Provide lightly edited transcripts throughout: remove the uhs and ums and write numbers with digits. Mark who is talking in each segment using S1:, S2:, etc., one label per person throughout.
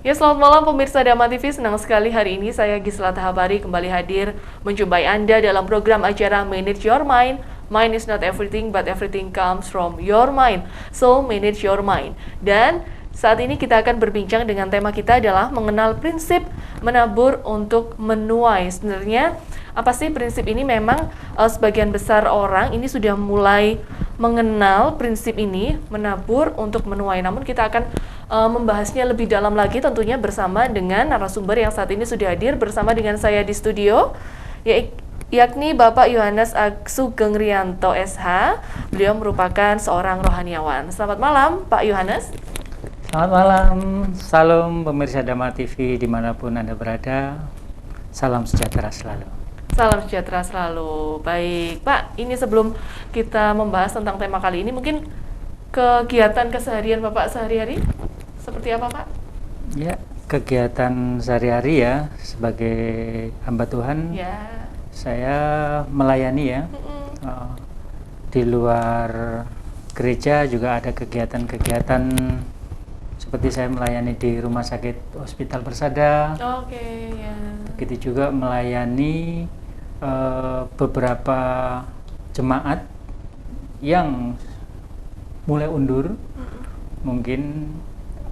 S1: Ya, selamat malam pemirsa Dama TV. Senang sekali hari ini saya Gisela Tahabari kembali hadir menjumpai Anda dalam program acara Manage Your Mind. Mind is not everything, but everything comes from your mind. So, manage your mind. Dan saat ini kita akan berbincang dengan tema kita adalah mengenal prinsip menabur untuk menuai. Sebenarnya apa sih prinsip ini? Memang sebagian besar orang ini sudah mulai mengenal prinsip ini, menabur untuk menuai. Namun kita akan membahasnya lebih dalam lagi tentunya bersama dengan narasumber yang saat ini sudah hadir bersama dengan saya di studio, yakni Bapak Yohanes Sugeng Rianto SH. Beliau merupakan seorang rohaniawan. Selamat malam Pak Yohanes.
S2: Selamat malam, salam pemirsa Dama TV dimanapun Anda berada, salam sejahtera selalu.
S1: Salam sejahtera selalu. Baik Pak, ini sebelum kita membahas tentang tema kali ini, mungkin kegiatan keseharian Bapak sehari-hari seperti apa Pak?
S2: Ya, kegiatan sehari-hari ya, sebagai hamba Tuhan,
S1: Ya.
S2: saya melayani ya. Di luar gereja juga ada kegiatan-kegiatan seperti saya melayani di Rumah Sakit Hospital Persada.
S1: Oke, ya.
S2: Begitu juga melayani beberapa jemaat yang mulai undur, mungkin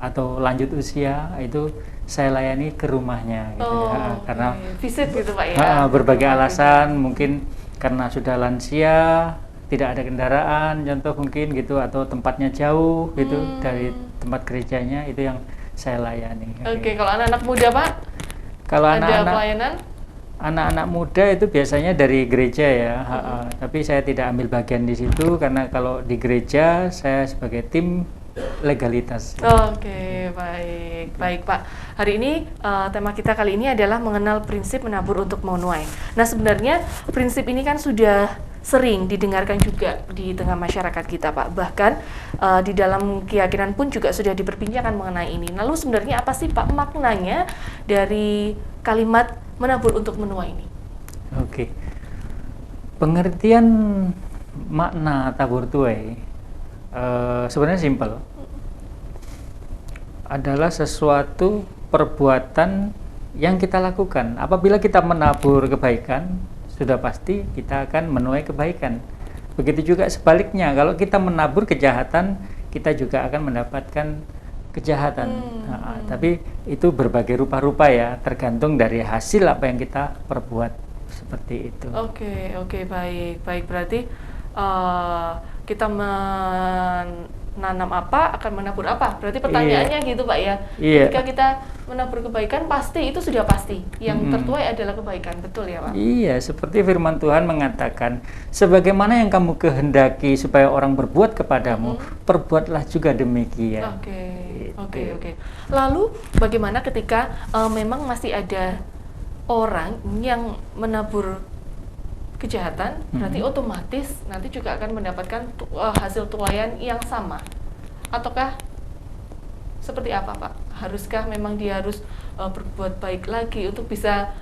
S2: atau lanjut usia, itu saya layani ke rumahnya gitu ya. Karena
S1: visit gitu Pak ya.
S2: Berbagai alasan, mungkin karena sudah lansia, tidak ada kendaraan, contoh mungkin gitu, atau tempatnya jauh gitu dari tempat gerejanya, itu yang saya layani.
S1: Oke, kalau anak-anak muda Pak?
S2: Kalau
S1: ada pelayanan?
S2: Anak-anak muda itu biasanya dari gereja ya, tapi saya tidak ambil bagian di situ karena kalau di gereja saya sebagai tim legalitas.
S1: Oke, baik Pak. Hari ini tema kita kali ini adalah mengenal prinsip menabur untuk menuai. Nah, sebenarnya prinsip ini kan sudah sering didengarkan juga di tengah masyarakat kita Pak. Bahkan di dalam keyakinan pun juga sudah diperbincangkan mengenai ini. Lalu sebenarnya apa sih Pak maknanya dari kalimat menabur untuk menuai ini?
S2: Oke. Pengertian makna tabur tuai sebenarnya simpel. Adalah sesuatu perbuatan yang kita lakukan. Apabila kita menabur kebaikan, sudah pasti kita akan menuai kebaikan. Begitu juga sebaliknya, kalau kita menabur kejahatan, kita juga akan mendapatkan kejahatan. Tapi itu berbagai rupa-rupa ya, tergantung dari hasil apa yang kita perbuat, seperti itu.
S1: Oke, baik. Berarti kita menanam apa akan menabur apa. Berarti pertanyaannya gitu Pak ya. Ketika kita menabur kebaikan, pasti itu sudah pasti. Yang tertuai adalah kebaikan, betul ya Pak? Iya,
S2: seperti firman Tuhan mengatakan, sebagaimana yang kamu kehendaki supaya orang berbuat kepadamu, perbuatlah juga demikian.
S1: Oke. Lalu bagaimana ketika memang masih ada orang yang menabur kejahatan, berarti otomatis nanti juga akan mendapatkan hasil tuaian yang sama, ataukah seperti apa Pak? Haruskah memang dia harus berbuat baik lagi untuk bisa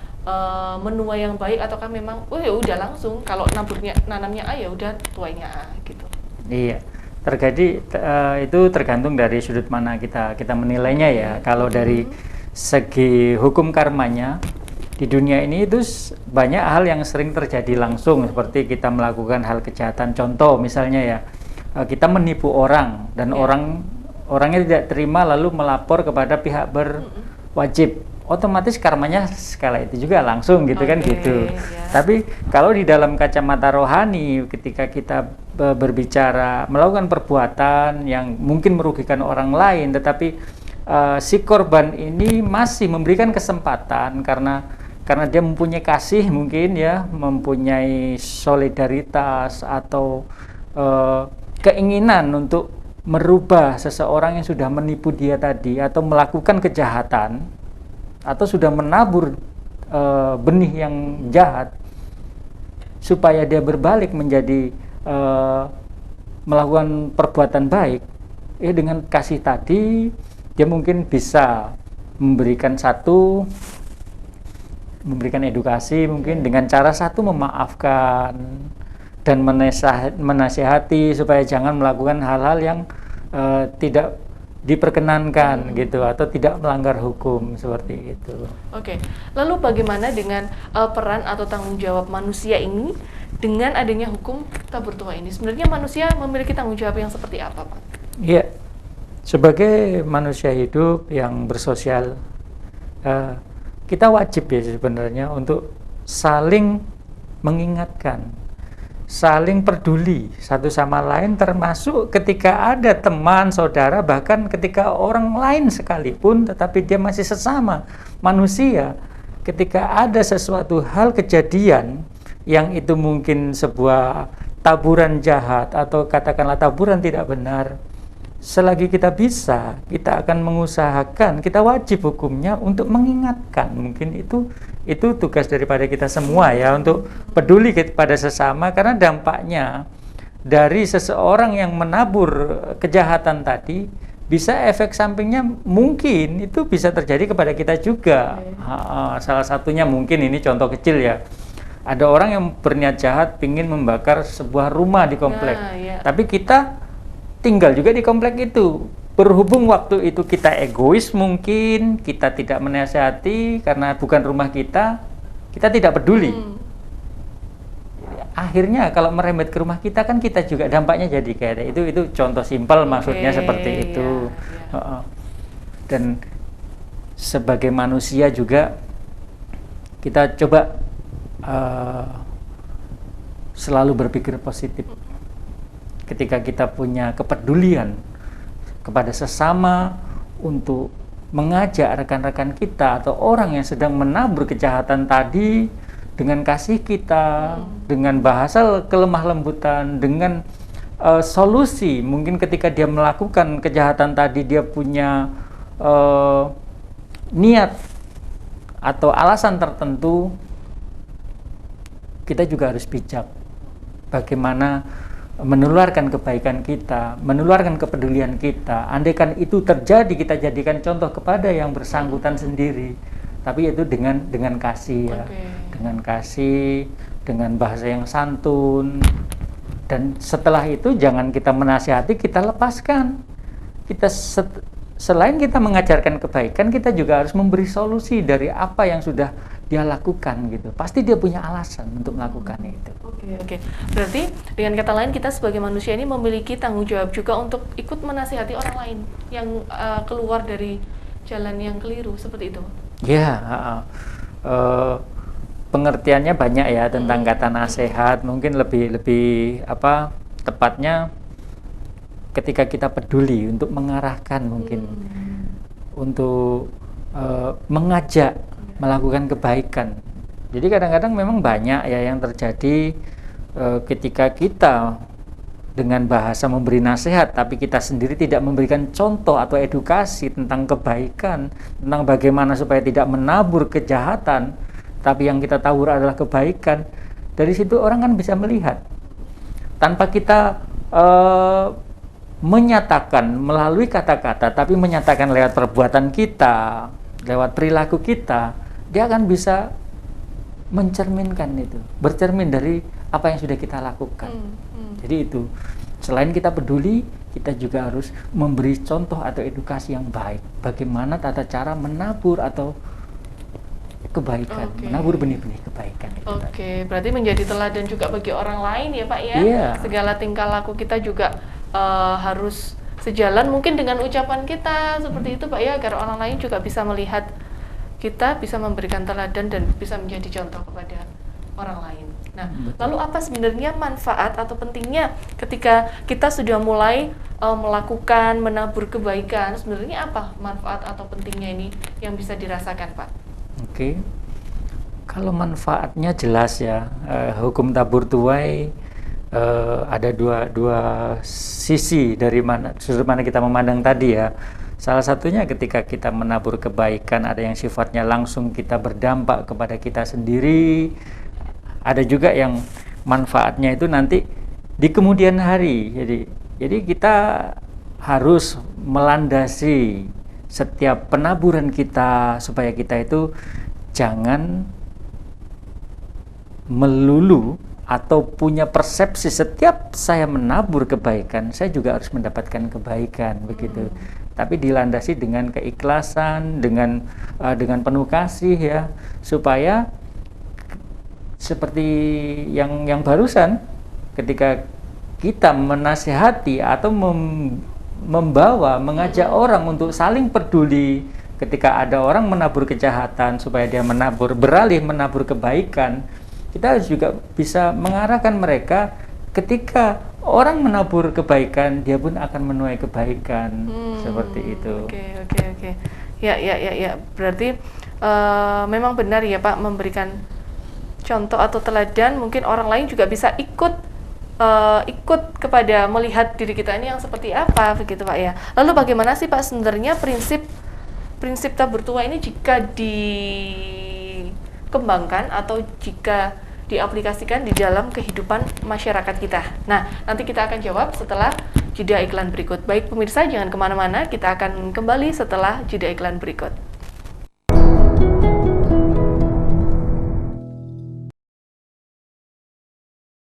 S1: menuai yang baik, ataukah memang ya udah langsung kalau nanamnya A ya udah tuainya A gitu?
S2: Iya, itu tergantung dari sudut mana kita menilainya ya. Kalau dari segi hukum karmanya, di dunia ini itu banyak hal yang sering terjadi langsung, seperti kita melakukan hal kejahatan. Contoh misalnya ya, kita menipu orang dan orangnya tidak terima lalu melapor kepada pihak berwajib. Otomatis karmanya skala itu juga langsung gitu kan gitu. Tapi kalau di dalam kacamata rohani, ketika kita berbicara melakukan perbuatan yang mungkin merugikan orang lain, tetapi si korban ini masih memberikan kesempatan karena dia mempunyai kasih, mungkin ya, mempunyai solidaritas atau keinginan untuk merubah seseorang yang sudah menipu dia tadi, atau melakukan kejahatan, atau sudah menabur benih yang jahat supaya dia berbalik menjadi melakukan perbuatan baik, dengan kasih tadi dia mungkin bisa memberikan edukasi, mungkin dengan cara memaafkan dan menasihati supaya jangan melakukan hal-hal yang tidak diperkenankan gitu, atau tidak melanggar hukum seperti itu.
S1: Oke, lalu bagaimana dengan peran atau tanggung jawab manusia ini dengan adanya hukum tabur tuai ini? Sebenarnya manusia memiliki tanggung jawab yang seperti apa, Pak?
S2: Iya, sebagai manusia hidup yang bersosial, kita wajib ya sebenarnya untuk saling mengingatkan, saling peduli satu sama lain, termasuk ketika ada teman, saudara, bahkan ketika orang lain sekalipun, tetapi dia masih sesama manusia. Ketika ada sesuatu hal kejadian yang itu mungkin sebuah taburan jahat atau katakanlah taburan tidak benar, selagi kita bisa, kita akan mengusahakan, kita wajib hukumnya untuk mengingatkan. Mungkin itu tugas daripada kita semua ya, untuk peduli kepada sesama, karena dampaknya dari seseorang yang menabur kejahatan tadi, bisa efek sampingnya mungkin itu bisa terjadi kepada kita juga. Salah satunya mungkin ini contoh kecil ya, ada orang yang berniat jahat ingin membakar sebuah rumah di komplek, tapi kita tinggal juga di komplek itu. Berhubung waktu itu kita egois, mungkin kita tidak menasihati karena bukan rumah kita tidak peduli. Akhirnya kalau merembet ke rumah kita, kan kita juga dampaknya jadi kayak itu contoh simpel, maksudnya seperti itu. Dan sebagai manusia juga kita coba selalu berpikir positif. Ketika kita punya kepedulian kepada sesama untuk mengajak rekan-rekan kita atau orang yang sedang menabur kejahatan tadi dengan kasih kita, dengan bahasa kelemah lembutan, dengan solusi. Mungkin ketika dia melakukan kejahatan tadi dia punya niat atau alasan tertentu, kita juga harus bijak bagaimana menularkan kebaikan kita, menularkan kepedulian kita. Andaikan itu terjadi, kita jadikan contoh kepada yang bersangkutan sendiri, tapi itu dengan kasih ya, dengan kasih, dengan bahasa yang santun. Dan setelah itu jangan kita menasihati, kita lepaskan. Kita selain kita mengajarkan kebaikan, kita juga harus memberi solusi dari apa yang sudah dia lakukan gitu. Pasti dia punya alasan untuk melakukan itu.
S1: Oke. Berarti dengan kata lain, kita sebagai manusia ini memiliki tanggung jawab juga untuk ikut menasihati orang lain yang keluar dari jalan yang keliru, seperti itu.
S2: Ya, pengertiannya banyak ya tentang kata nasihat. Mungkin lebih tepatnya ketika kita peduli untuk mengarahkan, mungkin untuk mengajak melakukan kebaikan. Jadi kadang-kadang memang banyak ya yang terjadi ketika kita dengan bahasa memberi nasihat, tapi kita sendiri tidak memberikan contoh atau edukasi tentang kebaikan, tentang bagaimana supaya tidak menabur kejahatan, tapi yang kita tabur adalah kebaikan. Dari situ orang kan bisa melihat, tanpa kita menyatakan melalui kata-kata, tapi menyatakan lewat perbuatan kita, lewat perilaku kita, dia akan bisa mencerminkan itu, bercermin dari apa yang sudah kita lakukan. Jadi itu, selain kita peduli, kita juga harus memberi contoh atau edukasi yang baik, bagaimana tata cara menabur atau kebaikan, menabur benih-benih kebaikan.
S1: Berarti menjadi teladan juga bagi orang lain ya Pak ya. Segala tingkah laku kita juga harus sejalan mungkin dengan ucapan kita, seperti itu Pak ya, agar orang lain juga bisa melihat kita bisa memberikan teladan dan bisa menjadi contoh kepada orang lain. Nah, lalu apa sebenarnya manfaat atau pentingnya ketika kita sudah mulai melakukan menabur kebaikan? Sebenarnya apa manfaat atau pentingnya ini yang bisa dirasakan, Pak?
S2: Kalau manfaatnya jelas ya, hukum tabur tuai ada dua sisi dari sudut mana kita memandang tadi ya. Salah satunya ketika kita menabur kebaikan, ada yang sifatnya langsung kita berdampak kepada kita sendiri. Ada juga yang manfaatnya itu nanti di kemudian hari. Jadi kita harus melandasi setiap penaburan kita supaya kita itu jangan melulu atau punya persepsi setiap saya menabur kebaikan, saya juga harus mendapatkan kebaikan begitu. tapi dilandasi dengan keikhlasan, dengan penuh kasih ya, supaya seperti yang barusan ketika kita menasihati atau mengajak orang untuk saling peduli ketika ada orang menabur kejahatan supaya dia beralih menabur kebaikan, kita juga bisa mengarahkan mereka ketika orang menabur kebaikan, dia pun akan menuai kebaikan. Seperti itu.
S1: Oke. Ya. Berarti memang benar ya Pak, memberikan contoh atau teladan, mungkin orang lain juga bisa ikut kepada melihat diri kita ini yang seperti apa, begitu Pak ya. Lalu bagaimana sih Pak sebenarnya prinsip tabur tua ini jika dikembangkan atau jika diaplikasikan di dalam kehidupan masyarakat kita? Nah, nanti kita akan jawab setelah jeda iklan berikut. Baik pemirsa, jangan kemana-mana, kita akan kembali setelah jeda iklan berikut.